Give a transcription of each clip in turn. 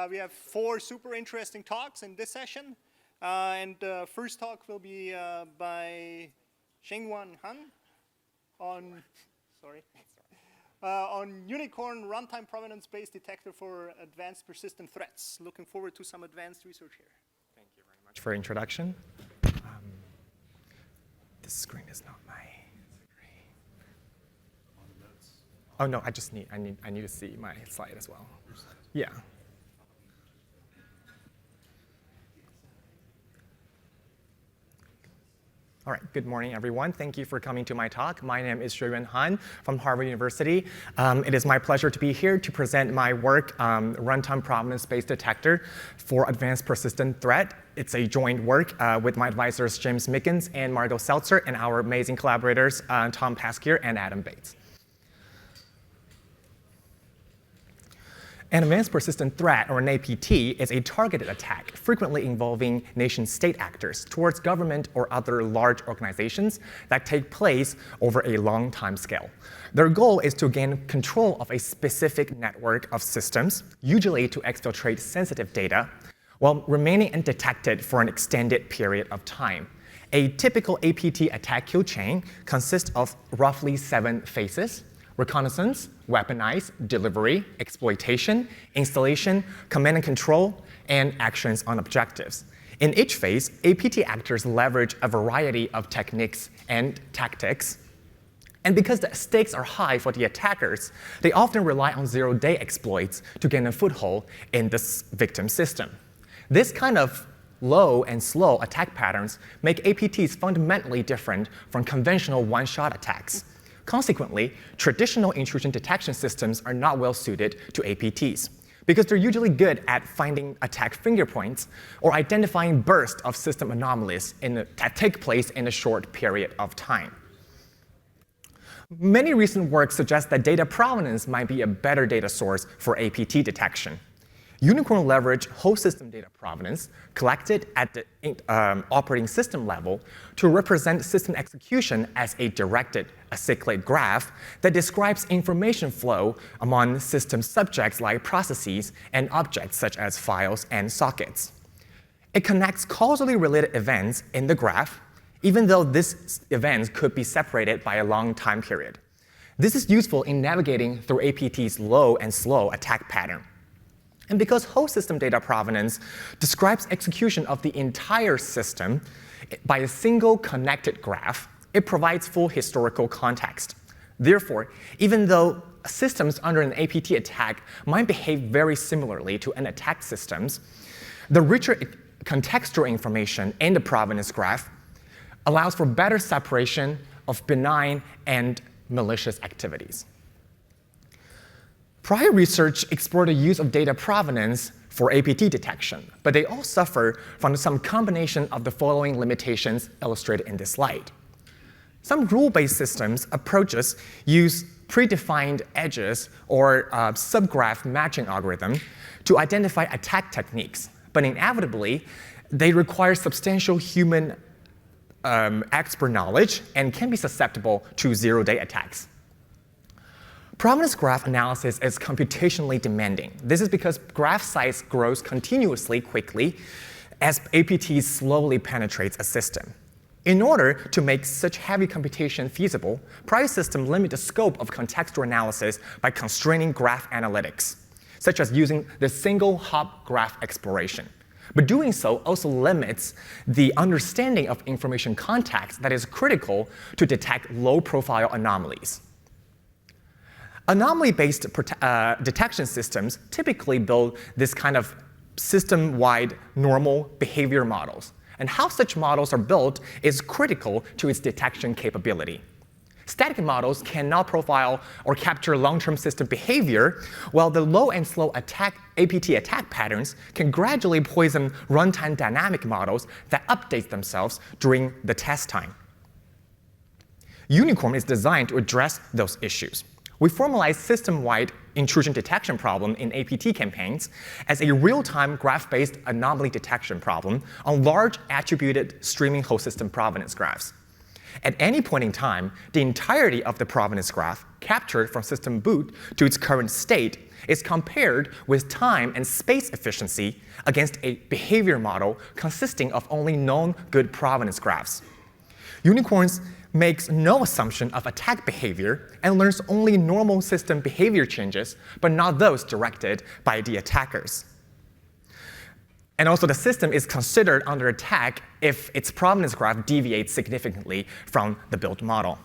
We have 4 super interesting talks in this session. And the first talk will be by Xingwan Han on, on Unicorn Runtime Provenance-Based Detector for advanced persistent threats. Looking forward to some advanced research here. Thank you very much for introduction. This screen is not my screen. Oh no, I need to see my slide as well. Yeah. All right, good morning, everyone. Thank you for coming to my talk. My name is Xueyuan Han from Harvard University. It is my pleasure to be here to present my work, Runtime Provenance-Based Detector for Advanced Persistent Threat. It's a joint work with my advisors, James Mickens and Margot Seltzer, and our amazing collaborators, Tom Pasquier and Adam Bates. An advanced persistent threat, or an APT, is a targeted attack frequently involving nation-state actors towards government or other large organizations that take place over a long time scale. Their goal is to gain control of a specific network of systems, usually to exfiltrate sensitive data, while remaining undetected for an extended period of time. A typical APT attack kill chain consists of roughly 7 phases: reconnaissance, weaponize, delivery, exploitation, installation, command and control, and actions on objectives. In each phase, APT actors leverage a variety of techniques and tactics. And because the stakes are high for the attackers, they often rely on zero-day exploits to gain a foothold in the victim system. This kind of low and slow attack patterns make APTs fundamentally different from conventional one-shot attacks. Consequently, traditional intrusion detection systems are not well suited to APTs because they're usually good at finding attack fingerpoints or identifying bursts of system anomalies that take place in a short period of time. Many recent work suggests that data provenance might be a better data source for APT detection. Unicorn leverage whole system data provenance collected at the operating system level to represent system execution as a directed acyclic graph that describes information flow among system subjects like processes and objects such as files and sockets. It connects causally related events in the graph, even though these events could be separated by a long time period. This is useful in navigating through APT's low and slow attack pattern. And because whole system data provenance describes execution of the entire system by a single connected graph, it provides full historical context. Therefore, even though systems under an APT attack might behave very similarly to unattacked systems, the richer contextual information in the provenance graph allows for better separation of benign and malicious activities. Prior research explored the use of data provenance for APT detection, but they all suffer from some combination of the following limitations illustrated in this slide. Some rule-based systems approaches use predefined edges or subgraph matching algorithm to identify attack techniques, but inevitably, they require substantial human expert knowledge and can be susceptible to zero-day attacks. Provenance graph analysis is computationally demanding. This is because graph size grows continuously quickly as APT slowly penetrates a system. In order to make such heavy computation feasible, prior systems limit the scope of contextual analysis by constraining graph analytics, such as using the single hop graph exploration. But doing so also limits the understanding of information context that is critical to detect low-profile anomalies. Anomaly-based detection systems typically build this kind of system-wide normal behavior models. And how such models are built is critical to its detection capability. Static models cannot profile or capture long-term system behavior, while the low and slow APT attack patterns can gradually poison runtime dynamic models that update themselves during the test time. Unicorn is designed to address those issues. We formalize system-wide intrusion detection problem in APT campaigns as a real-time graph-based anomaly detection problem on large attributed streaming whole system provenance graphs. At any point in time, the entirety of the provenance graph captured from system boot to its current state is compared with time and space efficiency against a behavior model consisting of only known good provenance graphs. Unicorns makes no assumption of attack behavior and learns only normal system behavior changes, but not those directed by the attackers. And also, the system is considered under attack if its provenance graph deviates significantly from the built model.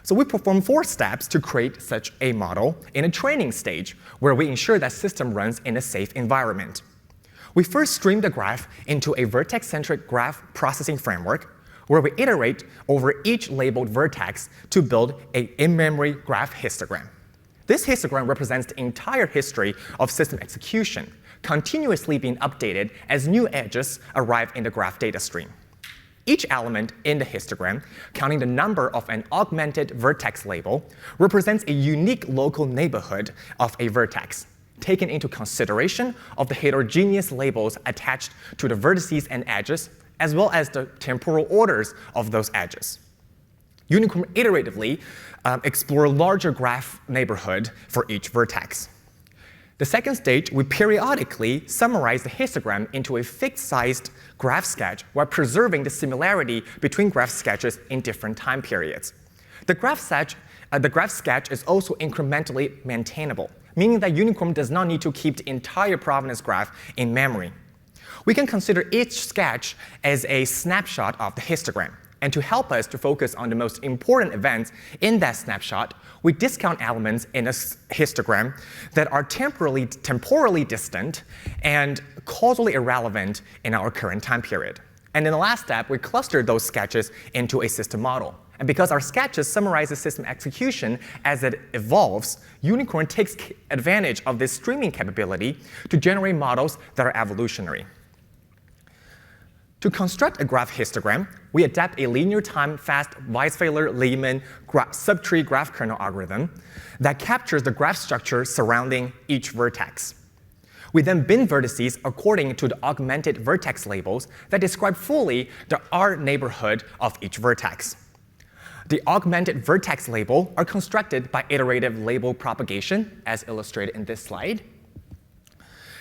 So we perform 4 steps to create such a model in a training stage, where we ensure that system runs in a safe environment. We first stream the graph into a vertex-centric graph processing framework, where we iterate over each labeled vertex to build an in-memory graph histogram. This histogram represents the entire history of system execution, continuously being updated as new edges arrive in the graph data stream. Each element in the histogram, counting the number of an augmented vertex label, represents a unique local neighborhood of a vertex, taken into consideration of the heterogeneous labels attached to the vertices and edges, as well as the temporal orders of those edges. Unicorn iteratively explore a larger graph neighborhood for each vertex. The second stage, we periodically summarize the histogram into a fixed-sized graph sketch while preserving the similarity between graph sketches in different time periods. The graph sketch is also incrementally maintainable, meaning that Unicorn does not need to keep the entire provenance graph in memory. We can consider each sketch as a snapshot of the histogram. And to help us to focus on the most important events in that snapshot, we discount elements in a histogram that are temporally distant and causally irrelevant in our current time period. And in the last step, we cluster those sketches into a system model. And because our sketches summarize the system execution as it evolves, Unicorn takes advantage of this streaming capability to generate models that are evolutionary. To construct a graph histogram, we adapt a linear time fast Weisfeiler-Lehmann subtree graph kernel algorithm that captures the graph structure surrounding each vertex. We then bin vertices according to the augmented vertex labels that describe fully the R neighborhood of each vertex. The augmented vertex label are constructed by iterative label propagation, as illustrated in this slide.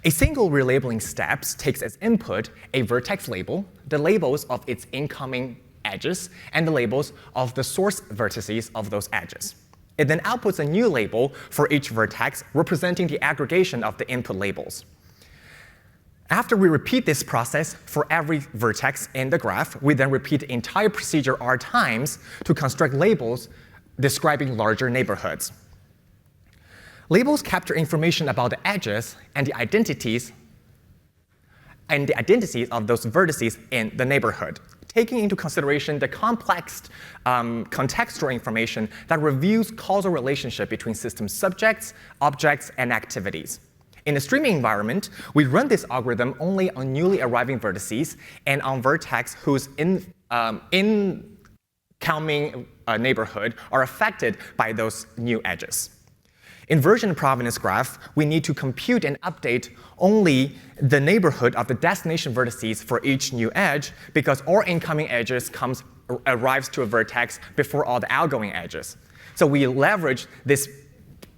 A single relabeling step takes as input a vertex label, the labels of its incoming edges, and the labels of the source vertices of those edges. It then outputs a new label for each vertex, representing the aggregation of the input labels. After we repeat this process for every vertex in the graph, we then repeat the entire procedure R times to construct labels describing larger neighborhoods. Labels capture information about the edges and the identities of those vertices in the neighborhood, taking into consideration the complex contextual information that reveals causal relationship between system subjects, objects, and activities. In a streaming environment, we run this algorithm only on newly arriving vertices and on vertex whose incoming neighborhood are affected by those new edges. Inversion provenance graph, we need to compute and update only the neighborhood of the destination vertices for each new edge, because all incoming edges arrives to a vertex before all the outgoing edges. So we leverage this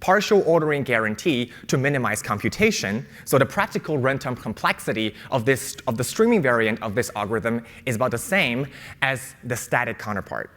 partial ordering guarantee to minimize computation. So the practical runtime complexity of the streaming variant of this algorithm is about the same as the static counterpart.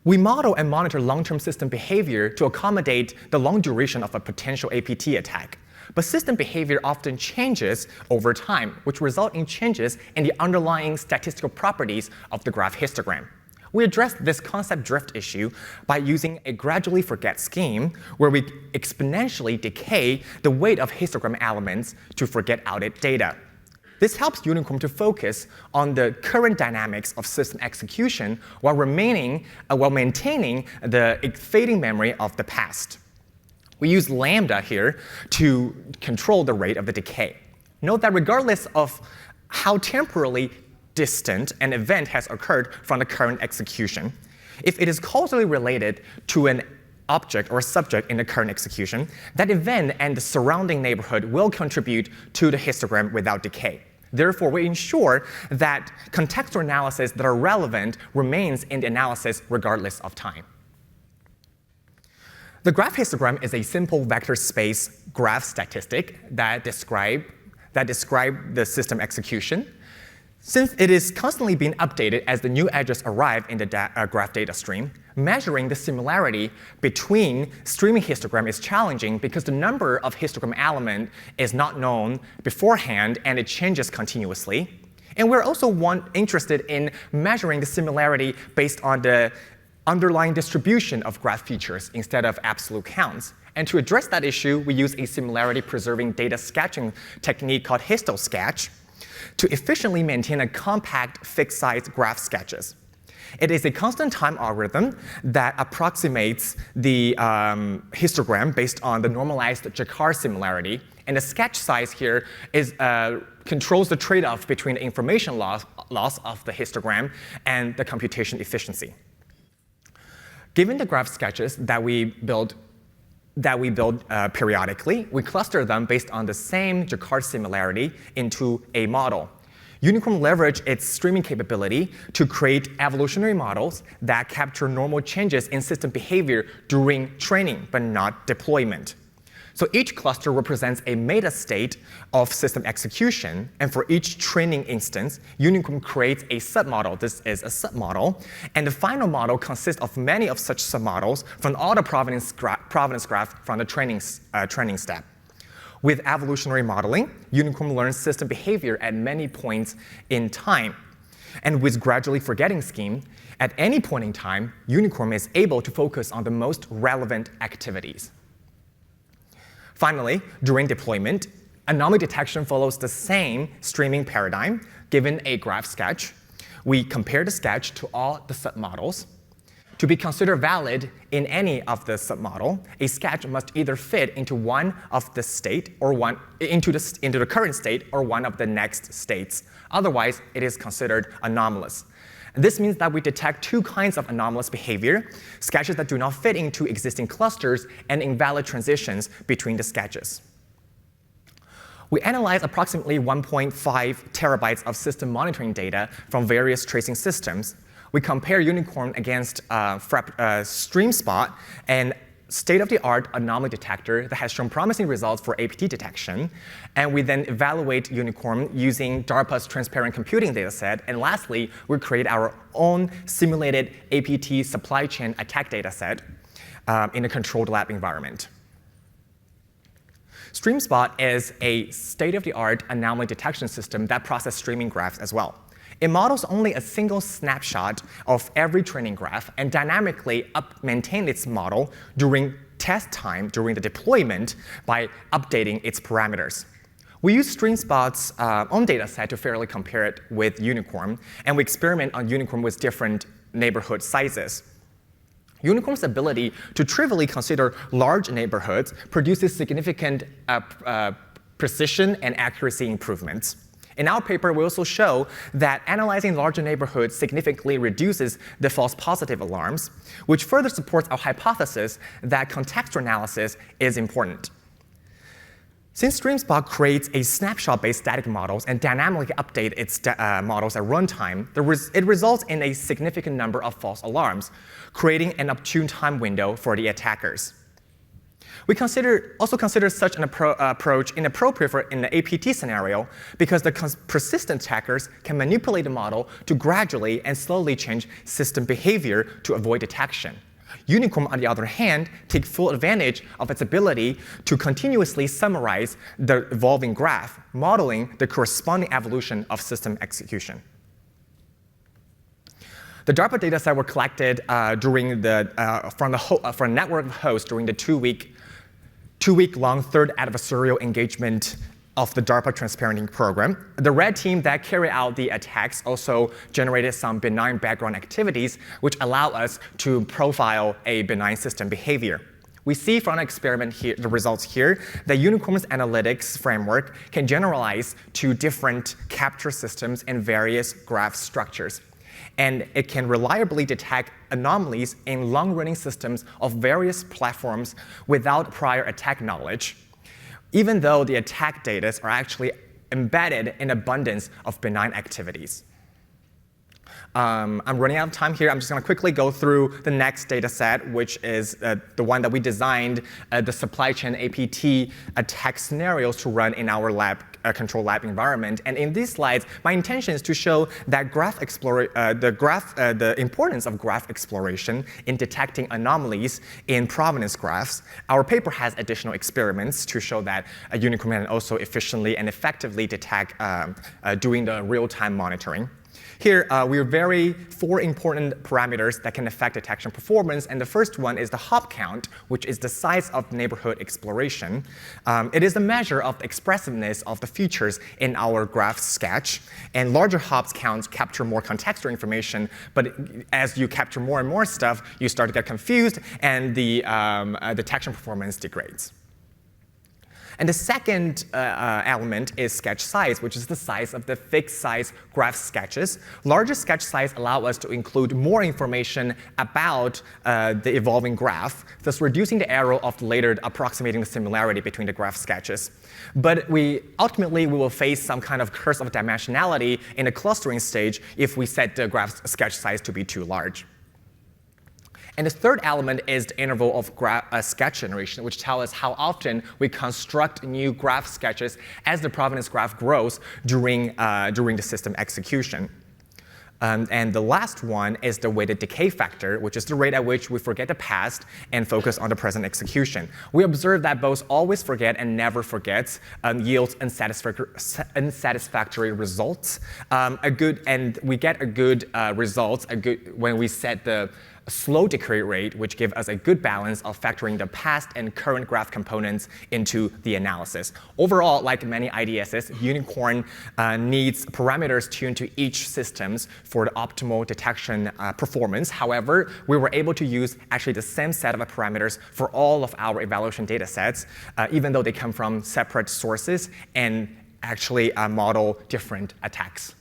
We model and monitor long-term system behavior to accommodate the long duration of a potential APT attack. But system behavior often changes over time, which result in changes in the underlying statistical properties of the graph histogram. We address this concept drift issue by using a gradually forget scheme, where we exponentially decay the weight of histogram elements to forget outdated data. This helps Unicorn to focus on the current dynamics of system execution while maintaining the fading memory of the past. We use lambda here to control the rate of the decay. Note that regardless of how temporally distant an event has occurred from the current execution, if it is causally related to an object or subject in the current execution, that event and the surrounding neighborhood will contribute to the histogram without decay. Therefore, we ensure that contextual analysis that are relevant remains in the analysis regardless of time. The graph histogram is a simple vector space graph statistic that describe the system execution. Since it is constantly being updated as the new edges arrive in the graph data stream, measuring the similarity between streaming histogram is challenging because the number of histogram element is not known beforehand and it changes continuously. And we're also interested in measuring the similarity based on the underlying distribution of graph features instead of absolute counts. And to address that issue, we use a similarity-preserving data sketching technique called histosketch to efficiently maintain a compact, fixed-size graph sketches. It is a constant time algorithm that approximates the histogram based on the normalized Jacquard similarity. And the sketch size here controls the trade-off between the information loss of the histogram and the computation efficiency. Given the graph sketches that we build periodically, we cluster them based on the same Jacquard similarity into a model. Unicorn leverage its streaming capability to create evolutionary models that capture normal changes in system behavior during training, but not deployment. So each cluster represents a meta state of system execution, and for each training instance, Unicorn creates a submodel. This is a submodel, and the final model consists of many of such submodels from all the provenance graph from the training step. With evolutionary modeling, Unicorn learns system behavior at many points in time. And with gradually forgetting scheme, at any point in time, Unicorn is able to focus on the most relevant activities. Finally, during deployment, anomaly detection follows the same streaming paradigm. Given a graph sketch, we compare the sketch to all the submodels. To be considered valid in any of the submodel, a sketch must either fit into one of the state or into the current state or one of the next states. Otherwise, it is considered anomalous. And this means that we detect two kinds of anomalous behavior: sketches that do not fit into existing clusters and invalid transitions between the sketches. We analyze approximately 1.5 terabytes of system monitoring data from various tracing systems. We compare Unicorn against StreamSpot, an state-of-the-art anomaly detector that has shown promising results for APT detection. And we then evaluate Unicorn using DARPA's transparent computing dataset. And lastly, we create our own simulated APT supply chain attack dataset in a controlled lab environment. StreamSpot is a state-of-the-art anomaly detection system that processes streaming graphs as well. It models only a single snapshot of every training graph and dynamically maintains its model during test time, during the deployment, by updating its parameters. We use StreamSpot's own dataset to fairly compare it with Unicorn, and we experiment on Unicorn with different neighborhood sizes. Unicorn's ability to trivially consider large neighborhoods produces significant precision and accuracy improvements. In our paper, we also show that analyzing larger neighborhoods significantly reduces the false positive alarms, which further supports our hypothesis that contextual analysis is important. Since StreamSpot creates a snapshot-based static models and dynamically updates its models at runtime, it results in a significant number of false alarms, creating an opportune time window for the attackers. We also consider such an approach inappropriate in the APT scenario because the persistent attackers can manipulate the model to gradually and slowly change system behavior to avoid detection. Unicorn, on the other hand, takes full advantage of its ability to continuously summarize the evolving graph, modeling the corresponding evolution of system execution. The DARPA dataset were collected from a network of hosts during the two-week-long third adversarial engagement of the DARPA transparency program. The red team that carried out the attacks also generated some benign background activities, which allow us to profile a benign system behavior. We see from the experiment here, the results here, that Unicorn's analytics framework can generalize to different capture systems and various graph structures. And it can reliably detect anomalies in long-running systems of various platforms without prior attack knowledge, even though the attack data are actually embedded in abundance of benign activities. I'm running out of time here. I'm just going to quickly go through the next data set, which is the one that we designed, the supply chain APT attack scenarios to run in our lab, control lab environment. And in these slides, my intention is to show that the importance of graph exploration in detecting anomalies in provenance graphs. Our paper has additional experiments to show that a unicorn can also efficiently and effectively detect doing the real-time monitoring. Here, we vary 4 important parameters that can affect detection performance, and the first one is the hop count, which is the size of neighborhood exploration. It is a measure of the expressiveness of the features in our graph sketch, and larger hops counts capture more contextual information, but as you capture more and more stuff, you start to get confused, and the detection performance degrades. And the second element is sketch size, which is the size of the fixed size graph sketches. Larger sketch size allow us to include more information about the evolving graph, thus reducing the error of later approximating the similarity between the graph sketches. But ultimately, we will face some kind of curse of dimensionality in the clustering stage if we set the graph sketch size to be too large. And the third element is the interval of sketch generation, which tells us how often we construct new graph sketches as the provenance graph grows during the system execution. And the last one is the weighted decay factor, which is the rate at which we forget the past and focus on the present execution. We observe that both always forget and never forget yields unsatisfactory results. And we get a good results when we set the slow decay rate, which gives us a good balance of factoring the past and current graph components into the analysis. Overall, like many IDSs, Unicorn needs parameters tuned to each systems for the optimal detection performance. However, we were able to use actually the same set of parameters for all of our evaluation data sets, even though they come from separate sources and actually model different attacks.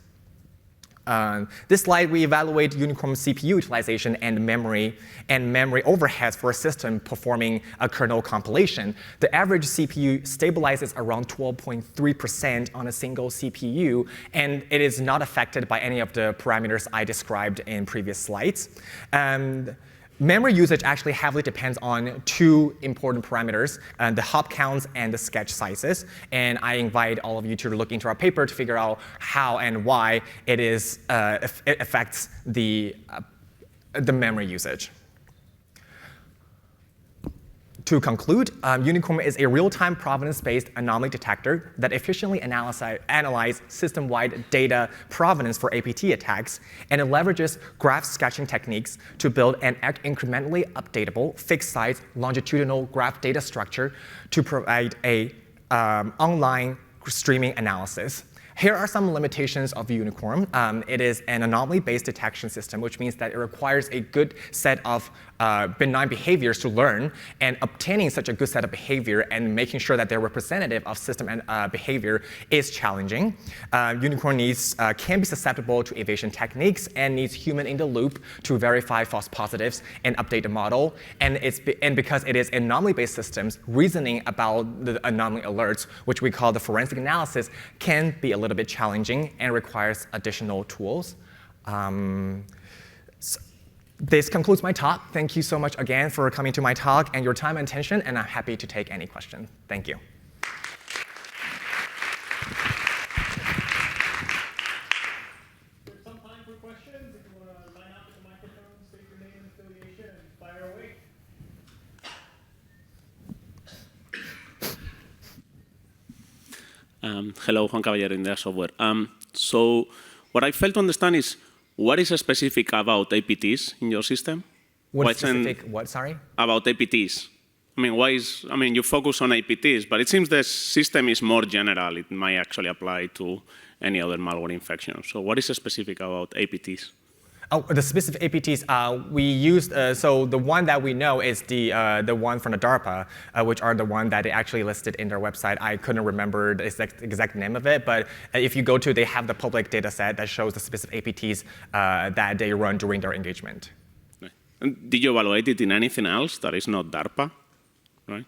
This slide, we evaluate Unicorn CPU utilization and memory overheads for a system performing a kernel compilation. The average CPU stabilizes around 12.3% on a single CPU, and it is not affected by any of the parameters I described in previous slides. Memory usage actually heavily depends on 2 important parameters, the hop counts and the sketch sizes. And I invite all of you to look into our paper to figure out how and why it affects the memory usage. To conclude, Unicorn is a real-time provenance-based anomaly detector that efficiently analyzes system-wide data provenance for APT attacks, and it leverages graph sketching techniques to build an incrementally updatable, fixed-size, longitudinal graph data structure to provide a online streaming analysis. Here are some limitations of Unicorn. It is an anomaly-based detection system, which means that it requires a good set of benign behaviors to learn, and obtaining such a good set of behavior and making sure that they're representative of system and behavior is challenging. Unicorn can be susceptible to evasion techniques and needs human in the loop to verify false positives and update the model. And because it is anomaly-based systems, reasoning about the anomaly alerts, which we call the forensic analysis, can be a little bit challenging and requires additional tools. This concludes my talk. Thank you so much again for coming to my talk and your time and attention, and I'm happy to take any questions. Thank you. There's some time for questions. If you want to line up at the microphone, state your name and affiliation, and fire away. Hello, Juan Caballero, India Software. So what I failed to understand is what is specific about APTs in your system? What sorry? About APTs. I mean, you focus on APTs, but it seems the system is more general. It might actually apply to any other malware infection. So what is specific about APTs? Oh, the specific APTs we used. So the one that we know is the one from the DARPA, which are the one that they actually listed in their website. I couldn't remember the exact name of it, but if you go to, they have the public data set that shows the specific APTs that they run during their engagement. And did you evaluate it in anything else that is not DARPA, right?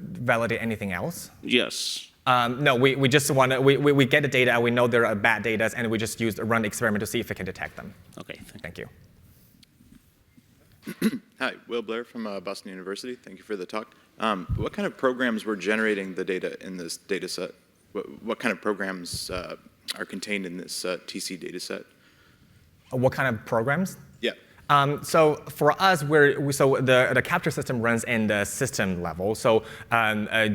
Validate anything else? Yes. No, we just want to, we get the data and we know there are bad data, and we just use a run experiment to see if we can detect them. Okay, Thank you. Hi, Will Blair from Boston University. Thank you for the talk. What kind of programs were generating the data in this data set? What kind of programs are contained in this TC data set? What kind of programs? Yeah. So for us, the capture system runs in the system level. So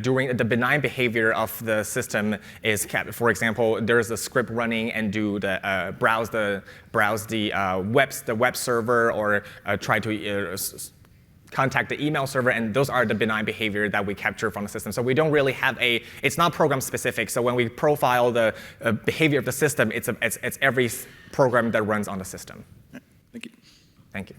during the benign behavior of the system is kept. For example, there's a script running and do the browse the web server or try to contact the email server, and those are the benign behavior that we capture from the system. So we don't really have it's not program specific. So when we profile the behavior of the system, it's every program that runs on the system. Thank you. Thank you.